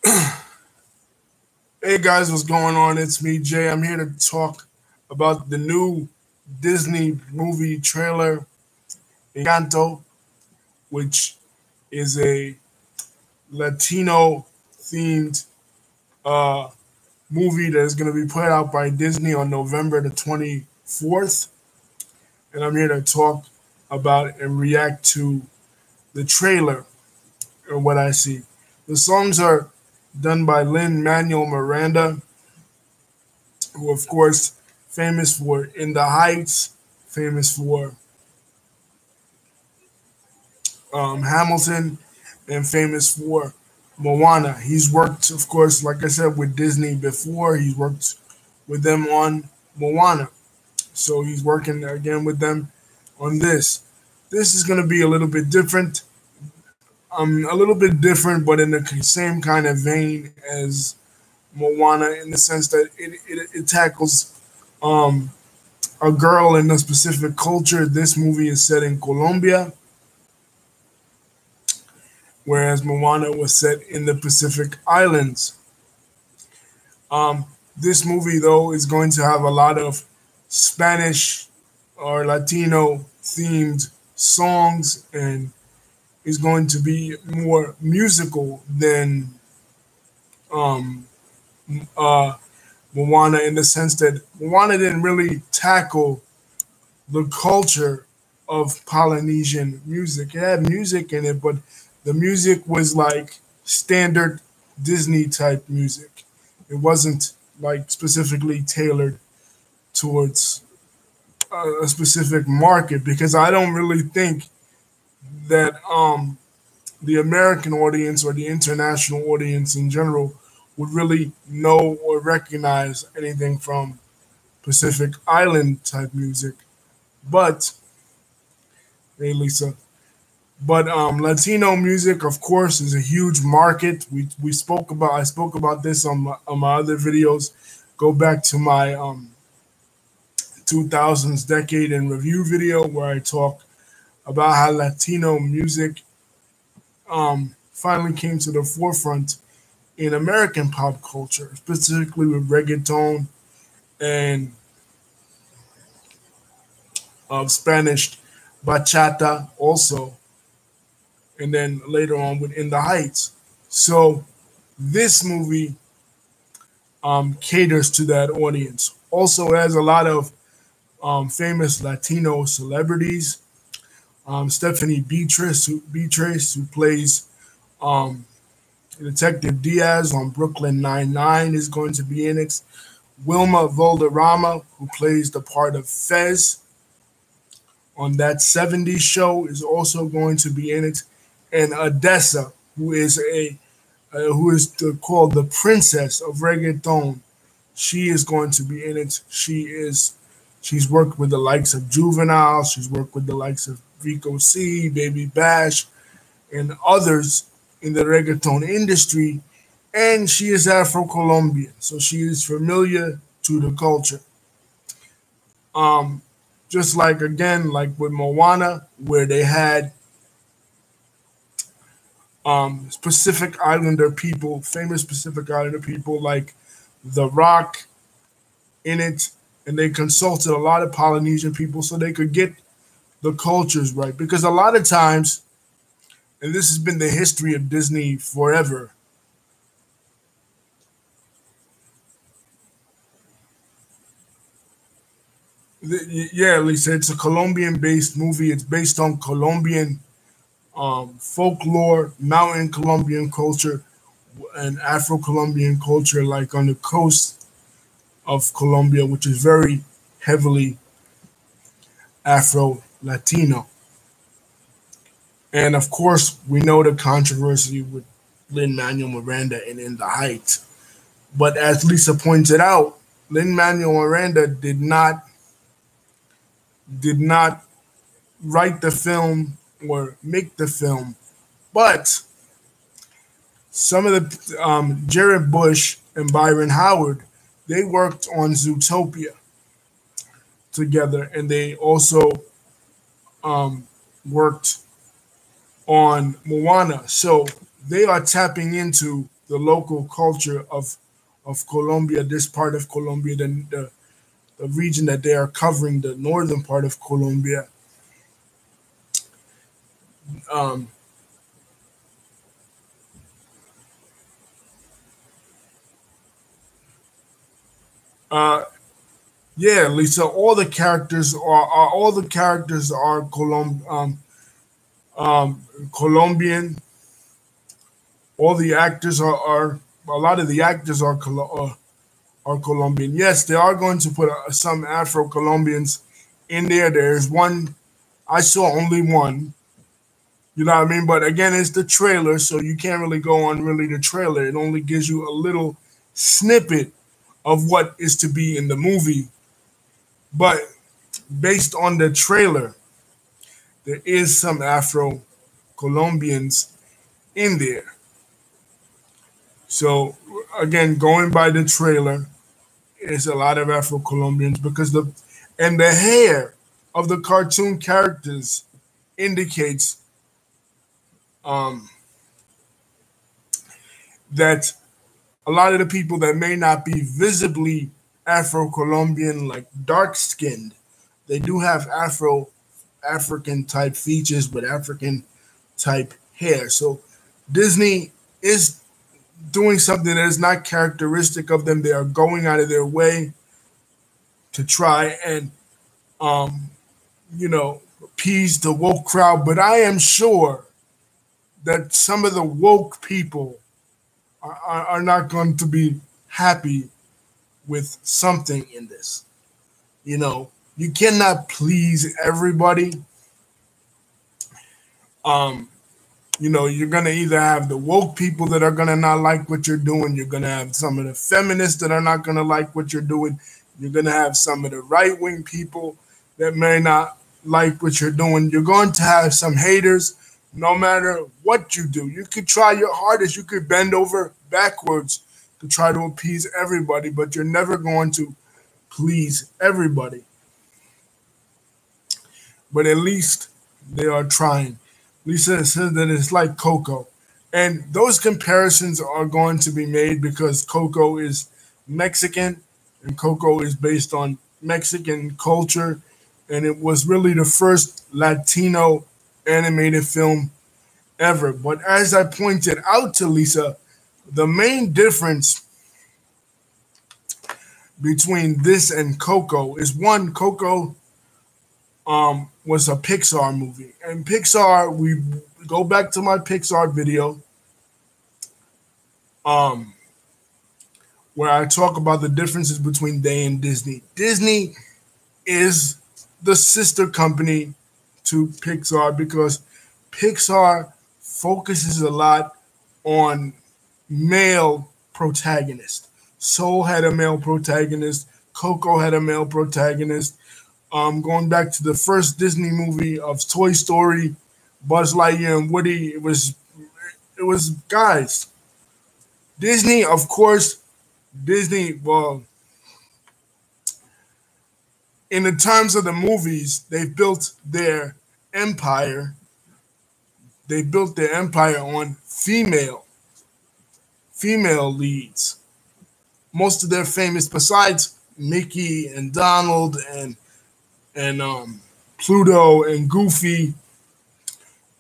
Hey guys, what's going on? It's me, Jay. I'm here to talk about the new Disney movie trailer, Encanto, which is a Latino themed uh, movie that is going to be put out by Disney on November the 24th. And I'm here to talk about and react to the trailer and what I see. The songs are done by Manuel Miranda, who, of course, famous for In the Heights, famous for Hamilton, and famous for Moana. He's worked, of course, like I said, with Disney before. He's worked with them on Moana. So he's working again with them on this. This is going to be a little bit different. But in the same kind of vein as Moana, in the sense that it tackles um, a girl in a specific culture. This movie is set in Colombia, whereas Moana was set in the Pacific Islands. This movie, though, is going to have a lot of Spanish or Latino themed songs and is going to be more musical than um, uh, Moana, in the sense that Moana didn't really tackle the culture of Polynesian music. It had music in it, but the music was like standard Disney type music. It wasn't like specifically tailored towards a specific market, because I don't really think that the American audience or the international audience in general would really know or recognize anything from Pacific Island type music. But hey, Lisa. But Latino music, of course, is a huge market. I spoke about this on my other videos. Go back to my 2000s decade in review video where I talk about how Latino music finally came to the forefront in American pop culture, specifically with reggaeton and Spanish bachata also, and then later on with In the Heights. So this movie caters to that audience. Also has a lot of famous Latino celebrities. Stephanie Beatrice, who plays um, Detective Diaz on Brooklyn Nine-Nine, is going to be in it. Wilma Valderrama, who plays the part of Fez on That 70s Show, is also going to be in it. And Odessa, called the Princess of Reggaeton, she is going to be in it. She's worked with the likes of Juvenile. She's worked with the likes of Vico C, Baby Bash, and others in the reggaeton industry. And she is Afro-Colombian, so she is familiar to the culture. Um, just like, again, like with Moana, where they had Pacific Islander people, famous Pacific Islander people like The Rock in it, and they consulted a lot of Polynesian people so they could get the cultures right. Because a lot of times, and this has been the history of Disney forever, yeah, Lisa, it's a Colombian-based movie. It's based on Colombian folklore, mountain Colombian culture, and Afro-Colombian culture, like on the coast of Colombia, which is very heavily Afro-Latino. And of course, we know the controversy with Lin-Manuel Miranda and In the Heights. But as Lisa pointed out, Lin-Manuel Miranda did not write the film or make the film, but some of the Jared Bush and Byron Howard, they worked on Zootopia together, and they also worked on Moana. So they are tapping into the local culture of Colombia, this part of Colombia, the region that they are covering, the northern part of Colombia. Um, uh, yeah, Lisa, all the characters are Colombian. All the actors are a lot of the actors are Colombian. Yes, they are going to put some Afro Colombians in there. There's one I saw only one. You know what I mean? But again, it's the trailer, so you can't really go on really the trailer. It only gives you a little snippet of what is to be in the movie. But based on the trailer, there is some Afro Colombians in there. So again, going by the trailer, it's a lot of Afro Colombians because the hair of the cartoon characters indicates um, that a lot of the people that may not be visibly Afro Colombian, like dark skinned, they do have African type features with African type hair. So Disney is doing something that is not characteristic of them. They are going out of their way to try and um, appease the woke crowd. But I am sure that some of the woke people are not going to be happy with something in this. You cannot please everybody. Um, you're gonna either have the woke people that are gonna not like what you're doing. You're gonna have some of the feminists that are not gonna like what you're doing. You're gonna have some of the right wing people that may not like what you're doing. You're going to have some haters. No matter what you do, you could try your hardest. You could bend over backwards to try to appease everybody, but you're never going to please everybody. But at least they are trying. Lisa says that it's like Coco. And those comparisons are going to be made because Coco is Mexican and Coco is based on Mexican culture. And it was really the first Latino animated film ever. But as I pointed out to Lisa, the main difference between this and Coco is one, Coco was a Pixar movie. And Pixar, we go back to my Pixar video, um, where I talk about the differences between they and Disney. Disney is the sister company to Pixar because Pixar focuses a lot on male protagonist. Soul had a male protagonist. Coco had a male protagonist. Going back to the first Disney movie of Toy Story, Buzz Lightyear and Woody, it was guys. Disney, of course, well, in the terms of the movies, they built their empire. They built their empire on female leads. Most of their famous, besides Mickey and Donald and Pluto and Goofy,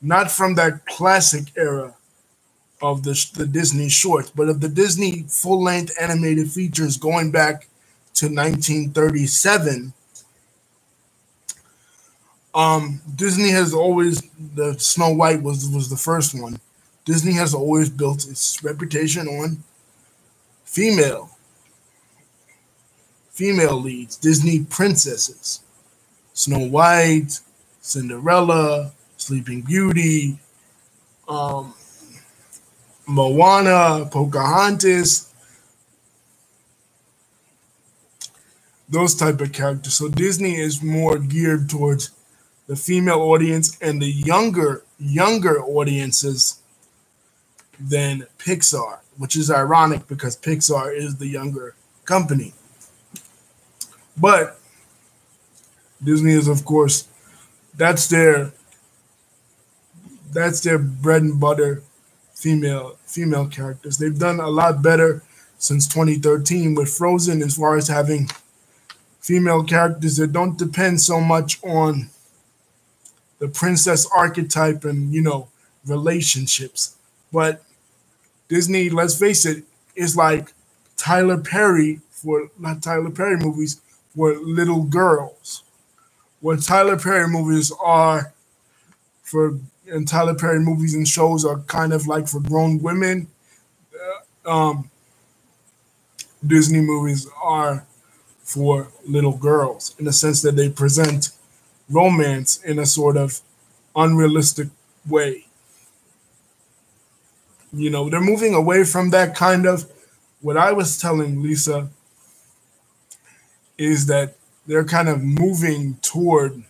not from that classic era of the Disney shorts, but of the Disney full-length animated features going back to 1937. Disney has always, the Snow White was the first one. Disney has always built its reputation on female leads, Disney princesses. Snow White, Cinderella, Sleeping Beauty, Moana, Pocahontas, those type of characters. So Disney is more geared towards the female audience and the younger audiences than Pixar, which is ironic because Pixar is the younger company. But Disney is, of course, that's their bread and butter female characters. They've done a lot better since 2013 with Frozen as far as having female characters that don't depend so much on the princess archetype and relationships. But Disney, let's face it, is like Tyler Perry for not Tyler Perry movies for little girls. What Tyler Perry movies are for and Tyler Perry movies and shows are kind of like for grown women. Um, Disney movies are for little girls in the sense that they present romance in a sort of unrealistic way. They're moving away from that kind of. What I was telling Lisa is that they're kind of um, moving towards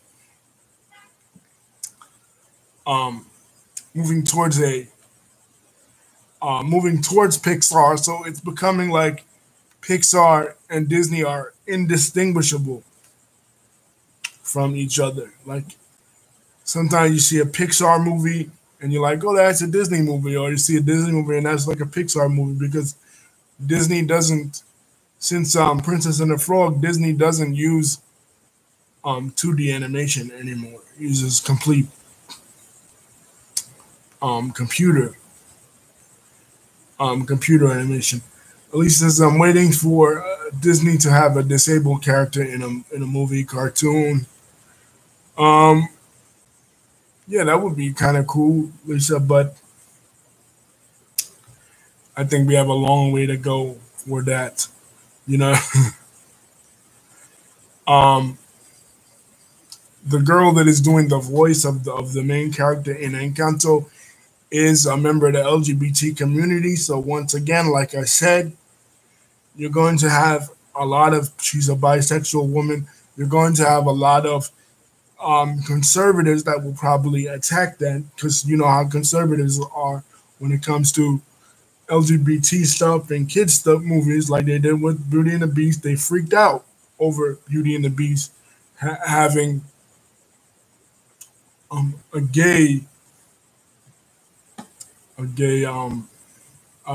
moving towards Pixar. So it's becoming like Pixar and Disney are indistinguishable from each other. Like sometimes you see a Pixar movie and you're like, oh, that's a Disney movie, or you see a Disney movie and that's like a Pixar movie because Disney doesn't. Since Princess and the Frog, Disney doesn't use 2D animation anymore. It uses complete computer computer animation. At least as I'm waiting for Disney to have a disabled character in a movie cartoon. Um, yeah, that would be kind of cool, Lisa. But I think we have a long way to go for that. You know, um, the girl that is doing the voice of the main character in Encanto is a member of the LGBT community. So once again, like I said, you're going to have a lot of. She's a bisexual woman. You're going to have a lot of conservatives that will probably attack that because you know how conservatives are when it comes to LGBT stuff and kids stuff movies, like they did with Beauty and the Beast. They freaked out over Beauty and the Beast having a gay a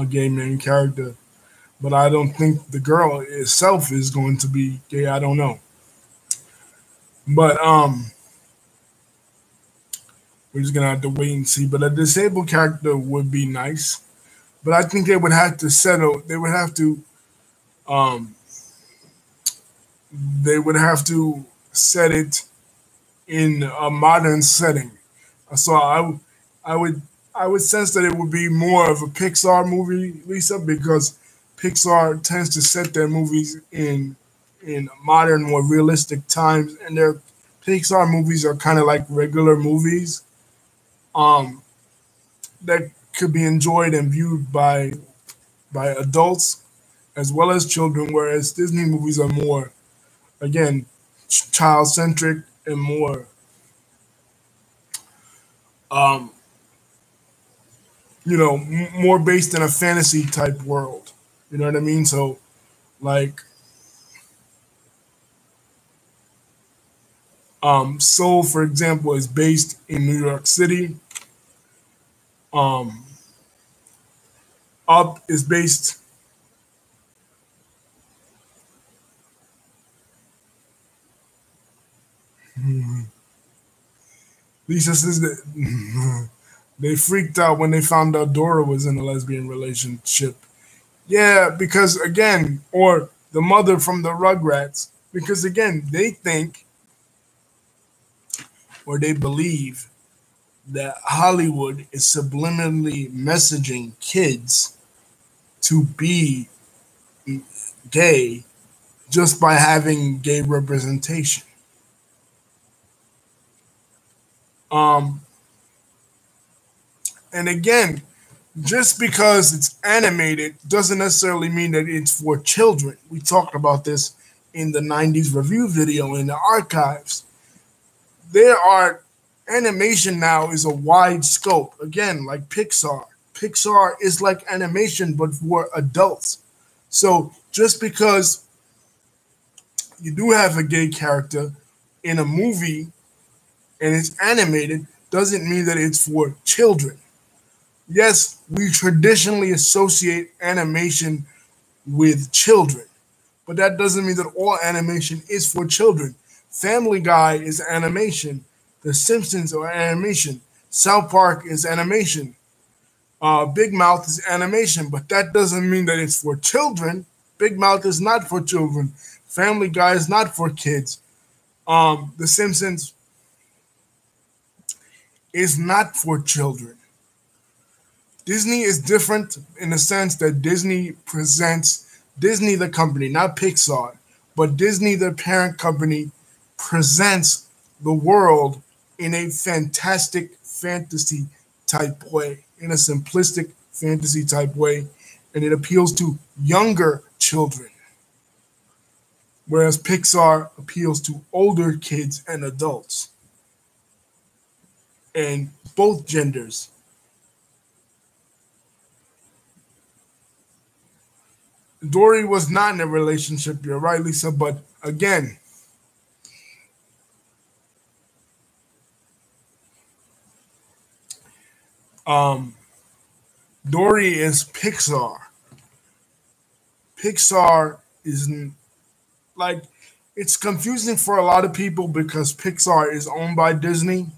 gay main character, but I don't think the girl itself is going to be gay. I don't know, but we're just gonna have to wait and see. But a disabled character would be nice. But I think they would have to settle. Um, they would have to set it in a modern setting. So I would, I would sense that it would be more of a Pixar movie, Lisa, because Pixar tends to set their movies in modern, more realistic times, and their Pixar movies are kind of like regular movies um, that could be enjoyed and viewed by adults as well as children, whereas Disney movies are more, again, child centric and more, um, more based in a fantasy type world. You know what I mean? So, like, Soul, for example, is based in New York City. Um, Up is based. Lisa says that they freaked out when they found out Dora was in a lesbian relationship. Yeah, because again, or the mother from the Rugrats, because again, they think or they believe that Hollywood is subliminally messaging kids to be gay just by having gay representation. Um, and again, just because it's animated doesn't necessarily mean that it's for children. We talked about this in the 90s review video in the archives. There are animation now is a wide scope. Again, like Pixar. Pixar is like animation but for adults. So just because you do have a gay character in a movie and it's animated doesn't mean that it's for children. Yes, we traditionally associate animation with children, but that doesn't mean that all animation is for children. Family Guy is animation. The Simpsons are animation. South Park is animation. Big Mouth is animation, but that doesn't mean that it's for children. Big Mouth is not for children. Family Guy is not for kids. The Simpsons is not for children. Disney is different in the sense that Disney presents Disney the company, not Pixar, but Disney the parent company presents the world in a fantastic fantasy type way, in a simplistic fantasy type way, and it appeals to younger children, whereas Pixar appeals to older kids and adults and both genders. Dory was not in a relationship, you're right, Lisa, but again, um, Dory is Pixar. Pixar is like, it's confusing for a lot of people because Pixar is owned by Disney,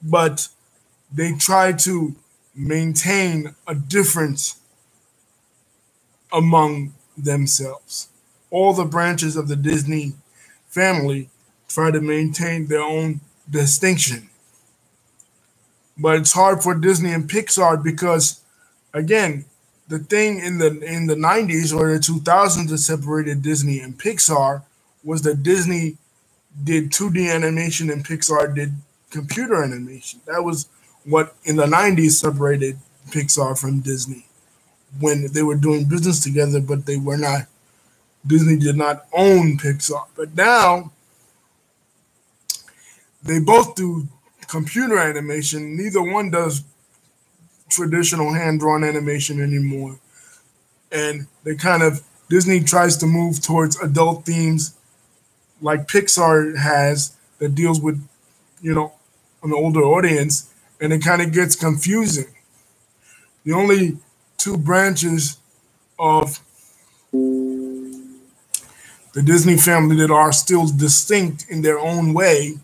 but they try to maintain a difference among themselves. All the branches of the Disney family try to maintain their own distinction. But it's hard for Disney and Pixar because, again, the thing in the 90s or the 2000s that separated Disney and Pixar was that Disney did 2D animation and Pixar did computer animation. That was what in the 90s separated Pixar from Disney when they were doing business together, but they were not. Disney did not own Pixar. But now they both do computer animation. Neither one does traditional hand drawn animation anymore. And they kind of, Disney tries to move towards adult themes like Pixar has that deals with, an older audience, and it kind of gets confusing. The only two branches of the Disney family that are still distinct in their own way,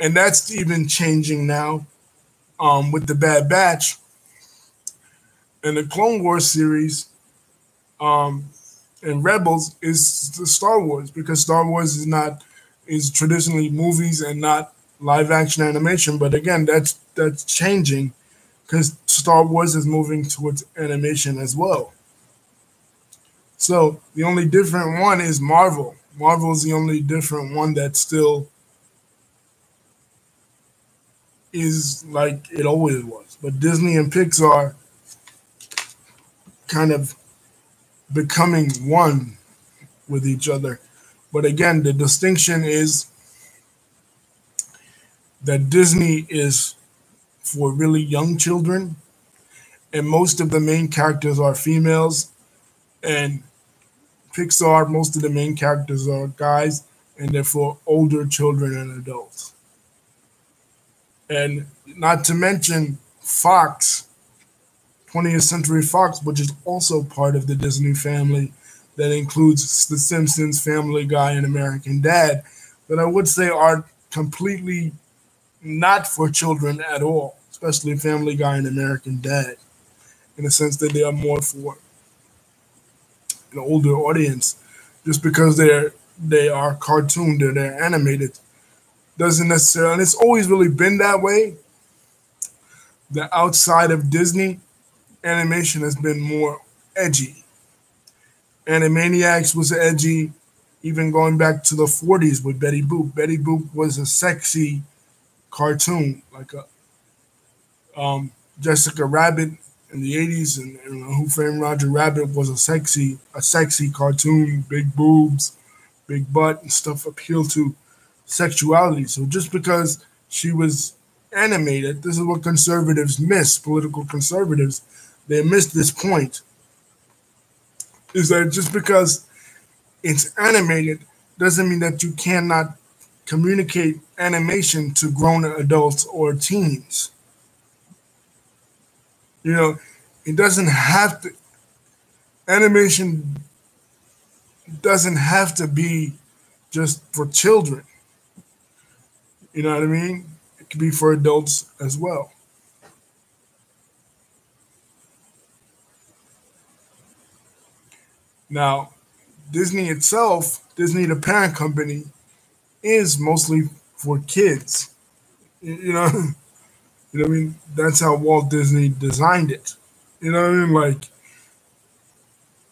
and that's even changing now with the Bad Batch and the Clone Wars series um, and Rebels is the Star Wars, because Star Wars is traditionally movies and not live action animation. But again, that's changing because Star Wars is moving towards animation as well. So the only different one is Marvel. Marvel is the only different one that still is like it always was. But Disney and Pixar kind of becoming one with each other. But again, the distinction is that Disney is for really young children, and most of the main characters are females, and Pixar, most of the main characters are guys, and they're for older children and adults. And not to mention Fox, 20th Century Fox, which is also part of the Disney family, that includes The Simpsons, Family Guy, and American Dad, that I would say are completely not for children at all, especially Family Guy and American Dad, in the sense that they are more for an older audience. Just because they are cartooned or they're animated doesn't necessarily, and it's always really been that way. The outside of Disney, animation has been more edgy. Animaniacs was edgy, even going back to the 40s with Betty Boop. Betty Boop was a sexy cartoon, like a Jessica Rabbit in the 80s, and Who Framed Roger Rabbit was a sexy cartoon, big boobs, big butt, and stuff appeal to sexuality. So just because she was animated, this is what conservatives miss, political conservatives, they miss this point, is that just because it's animated doesn't mean that you cannot communicate animation to grown adults or teens. You know, it doesn't have to animation doesn't have to be just for children. You know what I mean? It could be for adults as well. Now, Disney itself, Disney the parent company, is mostly for kids. You know, you know what I mean? That's how Walt Disney designed it. You know what I mean? Like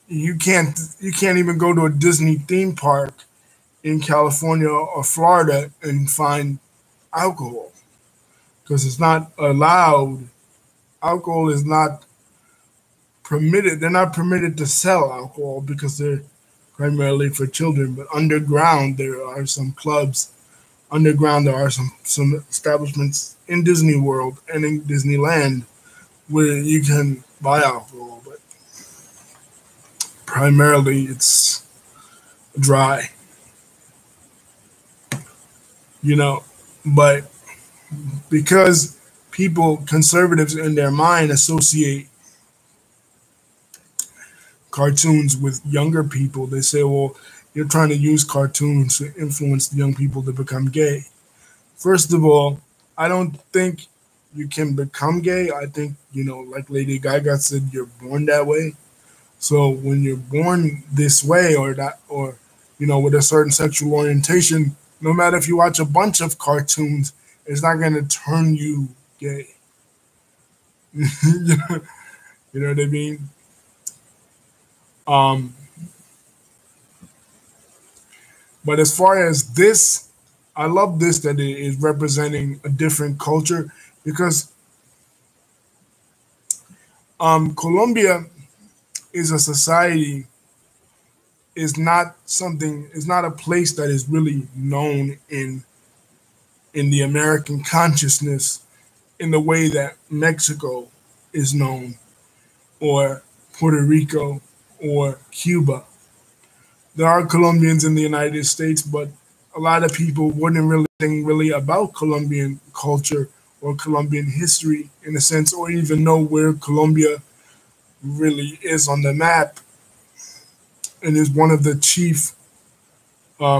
you can't even go to a Disney theme park in California or Florida and find alcohol because it's not allowed. Alcohol is not permitted. They're not permitted to sell alcohol because they're primarily for children. But underground, there are some clubs. Underground, there are some establishments in Disney World and in Disneyland where you can buy alcohol. But primarily, it's dry. You know, but because people conservatives in their mind associate cartoons with younger people, they say, well, you're trying to use cartoons to influence the young people to become gay. First of all, I don't think you can become gay. I think, like Lady Gaga said, you're born that way. So when you're born this way or that, or, with a certain sexual orientation, no matter if you watch a bunch of cartoons, it's not going to turn you gay. you know, you know what I mean? Um, but as far as this, I love this that it is representing a different culture because Colombia is a society, is not a place that is really known in the American consciousness in the way that Mexico is known, or Puerto Rico, or Cuba. There are Colombians in the United States, but a lot of people wouldn't really think really about Colombian culture or Colombian history in a sense, or even know where Colombia really is on the map and is one of the chief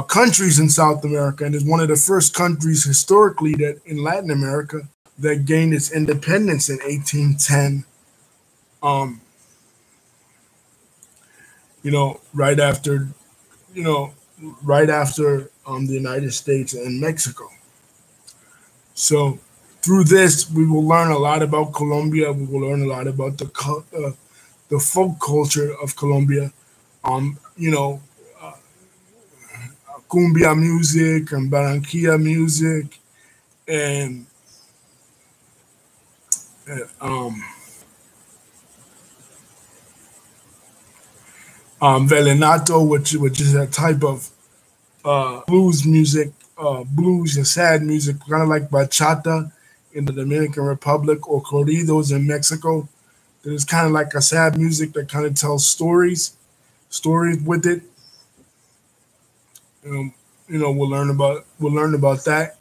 countries in South America and is one of the first countries historically that in Latin America that gained its independence in 1810. Um, right after, you know, right after the United States and Mexico. So through this, we will learn a lot about Colombia. We will learn a lot about the folk culture of Colombia. Um, you know, uh, cumbia music and Barranquilla music and uh, um, Velenato, which is a type of blues music, blues and sad music, kind of like bachata in the Dominican Republic or corridos in Mexico. That is kind of like a sad music that kind of tells stories with it. Um, we'll learn about that.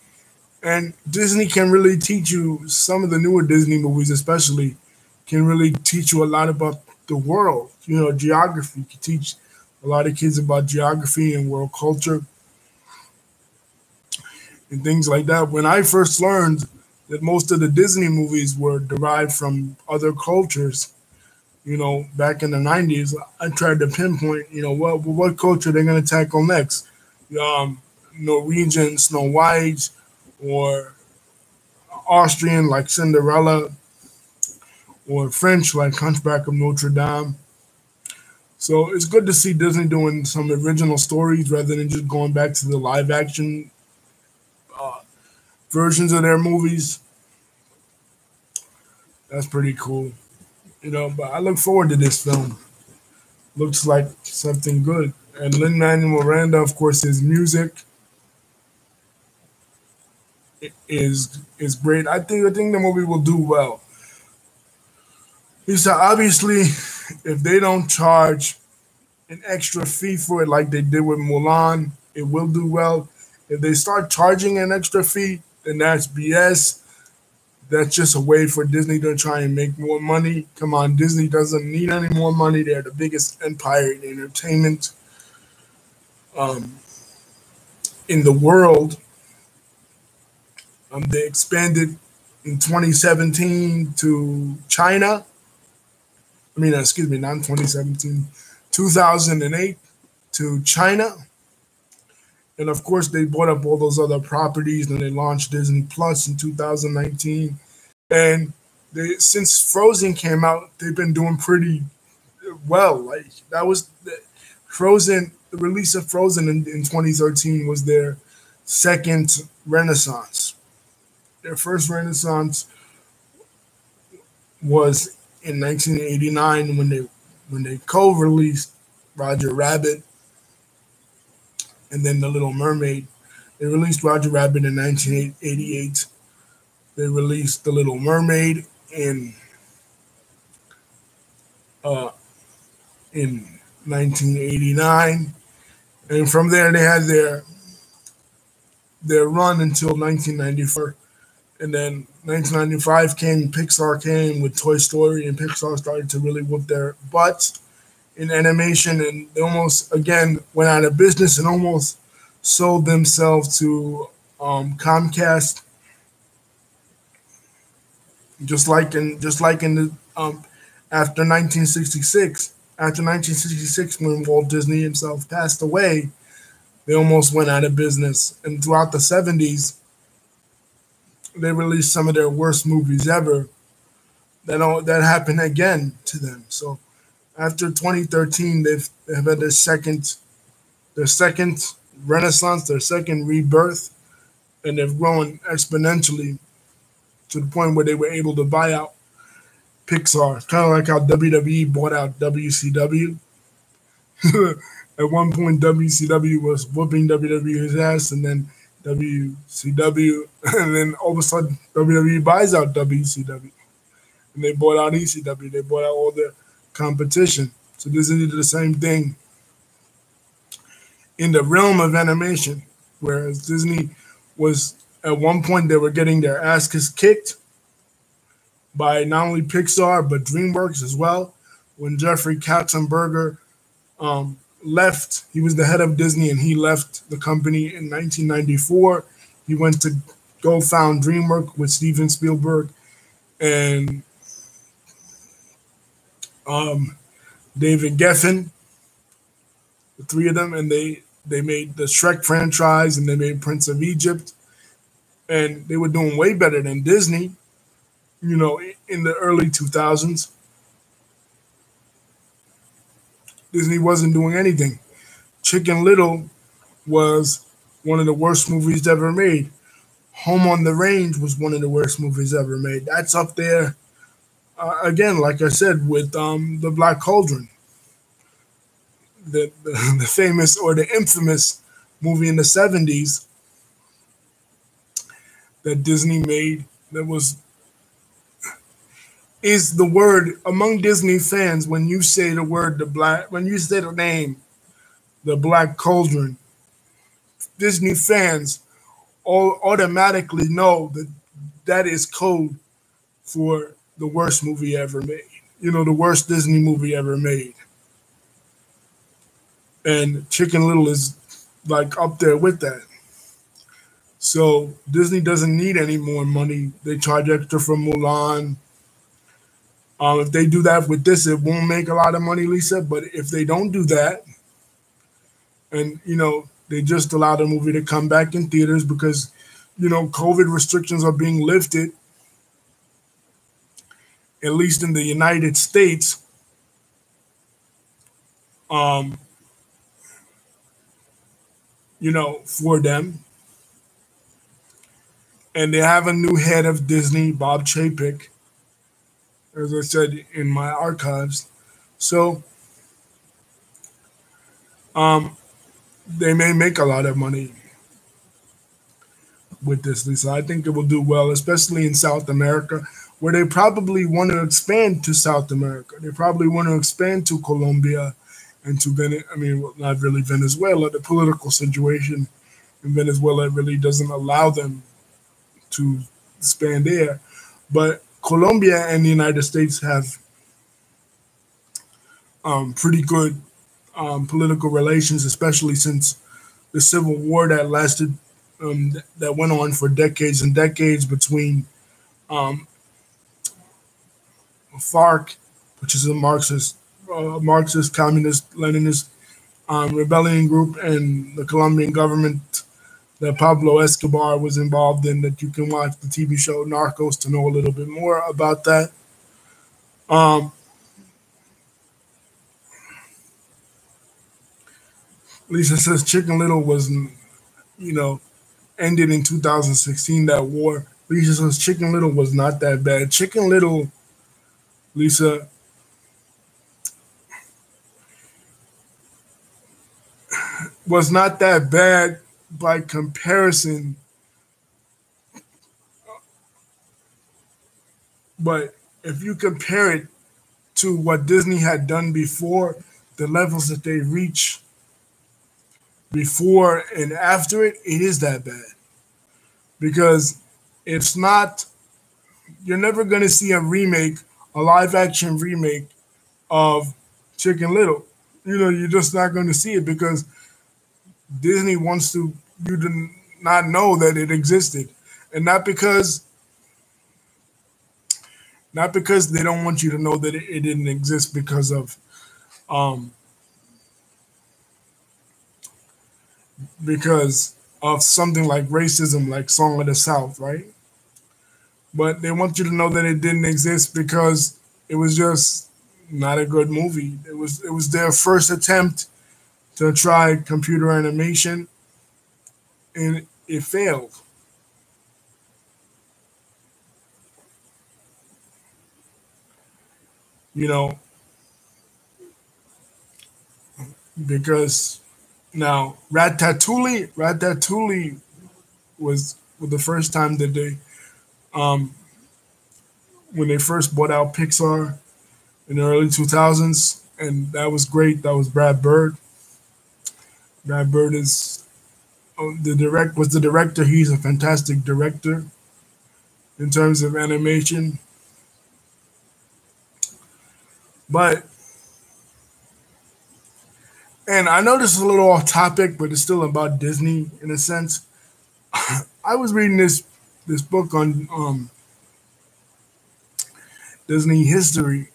And Disney can really teach you some of the newer Disney movies, especially, can really teach you a lot about the world. Geography can teach a lot of kids about geography and world culture and things like that. When I first learned that most of the Disney movies were derived from other cultures, back in the 90s, I tried to pinpoint, what culture they're going to tackle next. Um, Norwegian, Snow White, or Austrian, like Cinderella, or French, like Hunchback of Notre Dame. So it's good to see Disney doing some original stories rather than just going back to the live action uh, versions of their movies. That's pretty cool. But I look forward to this film. Looks like something good. And Lin Manuel Miranda, of course, his music is great. I think the movie will do well. He said, obviously, if they don't charge an extra fee for it like they did with Mulan, it will do well. If they start charging an extra fee, then that's BS. That's just a way for Disney to try and make more money. Come on, Disney doesn't need any more money. They're the biggest empire in entertainment um, in the world. They expanded in 2017 to China. I mean, excuse me, not 2017, 2008 to China. And of course, they bought up all those other properties and they launched Disney Plus in 2019. And since Frozen came out, they've been doing pretty well. Like that was Frozen. The release of Frozen in 2013 was their second renaissance. Their first renaissance was in 1989 when they co-released Roger Rabbit and then The Little Mermaid. They released Roger Rabbit in 1988. They released The Little Mermaid uh, in 1989, and from there they had their run until 1994. And then 1995 came, Pixar came with Toy Story, and Pixar started to really whoop their butts in animation, and they almost again went out of business and almost sold themselves to Comcast. Just like in the after 1966, when Walt Disney himself passed away, they almost went out of business. And throughout the 70s, they released some of their worst movies ever. That happened again to them. So after 2013, they've had their second renaissance, their second rebirth, and they've grown exponentially to the point where they were able to buy out Pixar. Kind of like how WWE bought out WCW. At one point, WCW was whooping WWE's ass, and then WCW, and then all of a sudden, WWE buys out WCW. And they bought out ECW. They bought out all their competition. So Disney did the same thing in the realm of animation, whereas Disney was, at one point, they were getting their asses kicked by not only Pixar, but DreamWorks as well. When Jeffrey Katzenberger left, he was the head of Disney, and he left the company in 1994. He went to go found DreamWorks with Steven Spielberg and David Geffen, the three of them, and they made the Shrek franchise, and they made Prince of Egypt, and they were doing way better than Disney, in the early 2000s. Disney wasn't doing anything. Chicken Little was one of the worst movies ever made. Home on the Range was one of the worst movies ever made. That's up there, again, like I said, with The Black Cauldron, the famous or the infamous movie in the 70s that Disney made. Is the word among Disney fans, when you say the name The Black Cauldron, Disney fans all automatically know that is code for the worst movie ever made. The worst Disney movie ever made. And Chicken Little is like up there with that. So Disney doesn't need any more money. They charge extra for Mulan. If they do that with this, it won't make a lot of money, Lisa. But if they don't do that, and, they just allow the movie to come back in theaters because, COVID restrictions are being lifted, at least in the United States. For them. And they have a new head of Disney, Bob Chapek, as I said in my archives. So they may make a lot of money with this, Lisa. I think it will do well, especially in South America, where they probably want to expand to South America. They probably want to expand to Colombia and to not really Venezuela. The political situation in Venezuela really doesn't allow them to expand there. But Colombia and the United States have pretty good political relations, especially since the Civil War that lasted, that went on for decades and decades between um, FARC, which is a Marxist, communist, Leninist rebellion group, and the Colombian government that Pablo Escobar was involved in. That you can watch the TV show Narcos to know a little bit more about that. Um, Lisa says Chicken Little was, ended in 2016. That war. Lisa says Chicken Little was not that bad. Chicken Little, Lisa, was not that bad by comparison, but if you compare it to what Disney had done before, the levels that they reach before and after it, it is that bad. Because it's not, you're never going to see a remake, a live action remake of Chicken Little. You're just not going to see it because Disney wants you to not know that it existed. And not because they don't want you to know that it didn't exist um, because of something like racism, like Song of the South, right? But they want you to know that it didn't exist because it was just not a good movie. It was their first attempt to try computer animation, and it failed. You know, because now Ratatouille was the first time that they um when they first bought out Pixar in the early 2000s, and that was great. That was Brad Bird. Brad Bird is the director. He's a fantastic director in terms of animation. But and I know this is a little off topic, but it's still about Disney in a sense. I was reading this book on Disney history,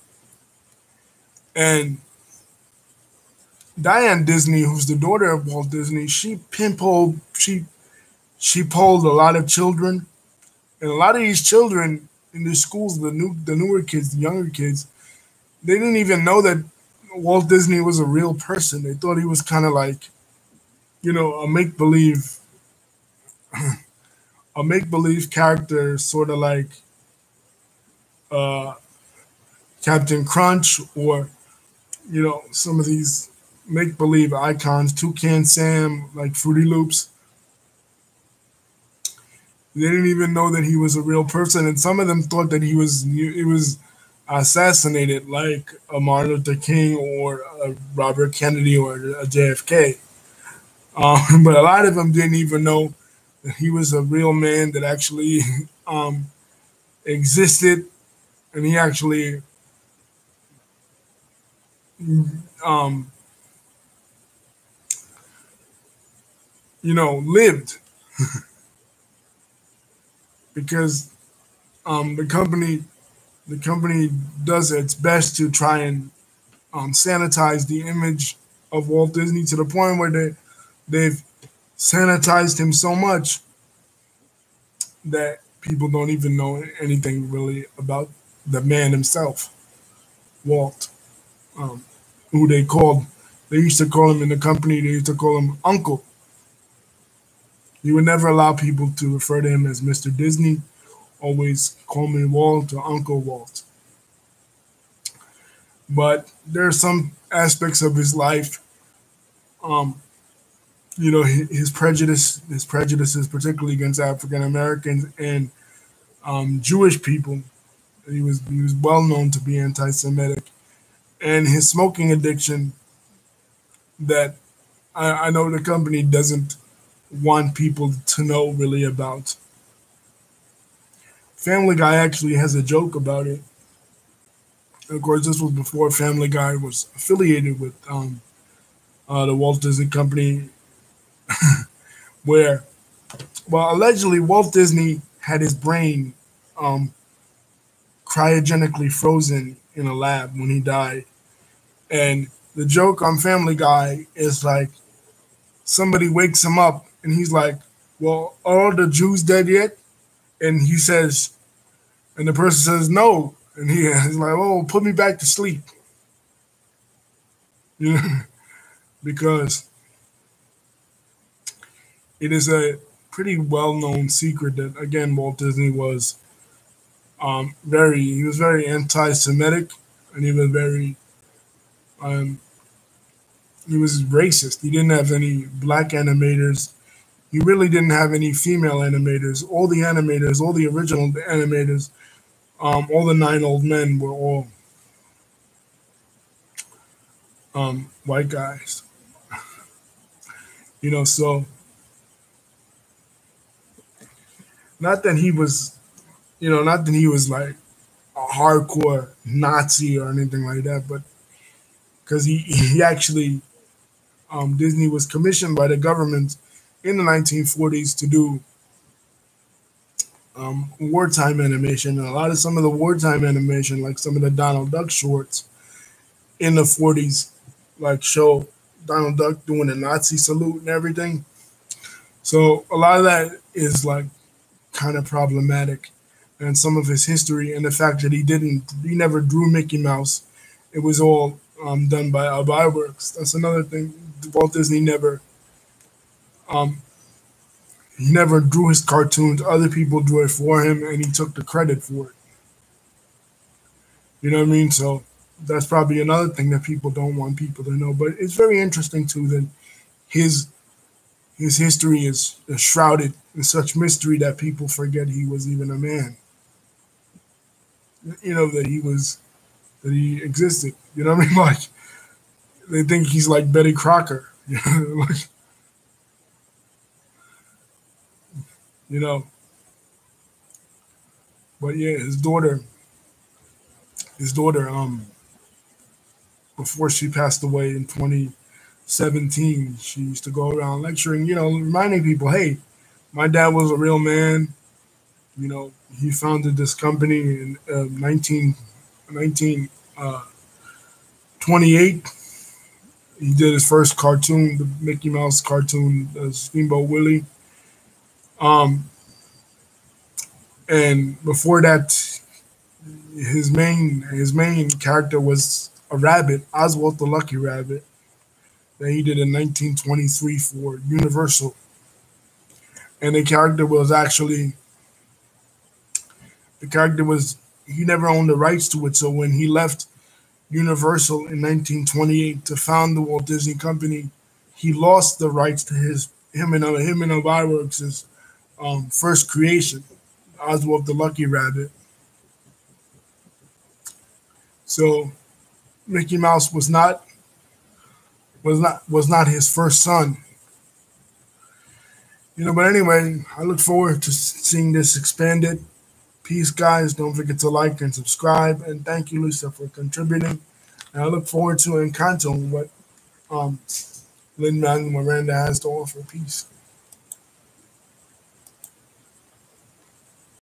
and Diane Disney, who's the daughter of Walt Disney, she polled a lot of children, and a lot of these children in the schools, the newer kids, the younger kids, they didn't even know that Walt Disney was a real person. They thought he was kind of like, a make believe character, sort of like uh, Captain Crunch, or some of these make believe icons, Toucan Sam, like Fruity Loops. They didn't even know that he was a real person, and some of them thought that he was assassinated, like a Martin Luther King or a Robert Kennedy or a JFK. But a lot of them didn't even know that he was a real man that actually um, existed, and he actually um, lived, because the company does its best to try and sanitize the image of Walt Disney to the point where they've sanitized him so much that people don't even know anything really about the man himself, Walt, um, who they used to call him in the company, they used to call him Uncle. He would never allow people to refer to him as Mr. Disney, always call me Walt or Uncle Walt. But there are some aspects of his life, um, his prejudices, particularly against African Americans and Jewish people. He was well known to be anti-Semitic, and his smoking addiction that I know the company doesn't want people to know really about. Family Guy actually has a joke about it. Of course, this was before Family Guy was affiliated with the Walt Disney Company, where, well, allegedly Walt Disney had his brain um, cryogenically frozen in a lab when he died. And the joke on Family Guy is like somebody wakes him up and he's like, "Well, are all the Jews dead yet?" And he says, and the person says, "No." And he's like, "Oh, put me back to sleep." You know, because it is a pretty well known secret that, again, Walt Disney was he was very anti Semitic, and um, he was racist. He didn't have any black animators. He really didn't have any female animators. All the animators, all the original animators, all the nine old men were all white guys. So not that he was, not that he was like a hardcore Nazi or anything like that, but because he actually, Disney was commissioned by the government in the 1940s to do wartime animation. And a lot of some of the wartime animation, like some of the Donald Duck shorts in the 40s, like show Donald Duck doing the Nazi salute and everything. So a lot of that is like kind of problematic, and some of his history and the fact that he never drew Mickey Mouse. It was all done by Works. That's another thing. Walt Disney um, never drew his cartoons. Other people drew it for him, and he took the credit for it. You know what I mean? So that's probably another thing that people don't want people to know. But it's very interesting too that his his history is shrouded in such mystery that people forget he was even a man. That he existed. You know what I mean? Like they think he's like Betty Crocker. Like, you know. But yeah, his daughter, before she passed away in 2017, she used to go around lecturing, reminding people, hey, my dad was a real man. He founded this company in 1928. He did his first cartoon, the Mickey Mouse cartoon, Steamboat Willie. Um, and before that, his main character was a rabbit, Oswald the Lucky Rabbit, that he did in 1923 for Universal. And the character was he never owned the rights to it. So when he left Universal in 1928 to found the Walt Disney Company, he lost the rights to him and Elvira first creation, Oswald the Lucky Rabbit. So Mickey Mouse was not his first son. But anyway, I look forward to seeing this expanded. Peace, guys. Don't forget to like and subscribe. And thank you, Lisa, for contributing. And I look forward to Encanto and what um, Lin Manuel Miranda has to offer. Peace.